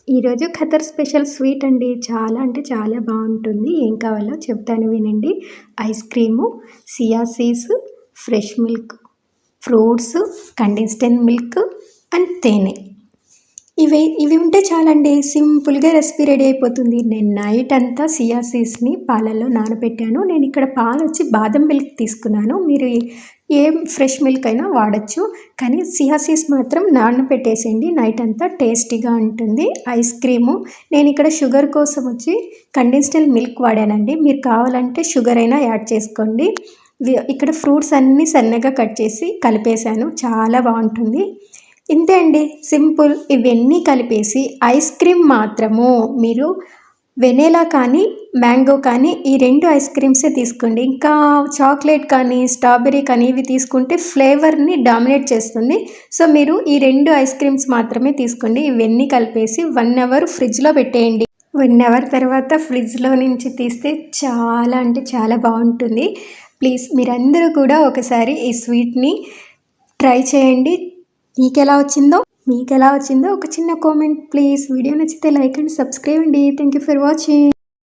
ఈరోజు Qatar special sweet అండి. చాలా అంటే చాలా బాగుంటుంది. ఏం కావాలో చెప్తాను వినండి. Ice cream, chia seeds, fresh milk, fruits, condensed milk and తేనె. ఇవి ఉంటే చాలండి. సింపుల్గా రెసిపీ రెడీ అయిపోతుంది. నేను నైట్ అంతా సియా సీడ్స్ని పాలల్లో నానబెట్టాను. నేను ఇక్కడ పాలు వచ్చి బాదం మిల్క్ తీసుకున్నాను. మీరు ఏం ఫ్రెష్ మిల్క్ అయినా వాడచ్చు. కానీ సియా సీడ్స్ మాత్రం నానబెట్టేసేయండి నైట్ అంతా, టేస్టీగా ఉంటుంది. ఐస్ క్రీము నేను ఇక్కడ షుగర్ కోసం వచ్చి కండెన్స్డ్ మిల్క్ వాడానండి. మీరు కావాలంటే షుగర్ అయినా యాడ్ చేసుకోండి. ఇక్కడ ఫ్రూట్స్ అన్నీ సన్నగా కట్ చేసి కలిపేశాను. చాలా బాగుంటుంది. ఇంతే అండి, సింపుల్. ఇవన్నీ కలిపేసి ఐస్ క్రీమ్ మాత్రము మీరు వెనిలా కానీ మ్యాంగో కానీ ఈ 2 ఐస్ క్రీమ్సే తీసుకోండి. ఇంకా చాక్లెట్ కానీ స్ట్రాబెర్రీ కానీ ఇవి తీసుకుంటే ఫ్లేవర్ని డామినేట్ చేస్తుంది. సో మీరు ఈ 2 ఐస్ క్రీమ్స్ మాత్రమే తీసుకోండి. ఇవన్నీ కలిపేసి 1 అవర్ ఫ్రిడ్జ్లో పెట్టేయండి. 1 అవర్ తర్వాత ఫ్రిడ్జ్లో నుంచి తీస్తే చాలా అంటే చాలా బాగుంటుంది. ప్లీజ్ మీరందరూ కూడా ఒకసారి ఈ స్వీట్ని ట్రై చేయండి. మీకు ఎలా వచ్చిందో ఒక చిన్న కామెంట్ ప్లీజ్. వీడియో నచ్చితే లైక్ అండ్ సబ్స్క్రైబ్ అండి. Thank you for watching.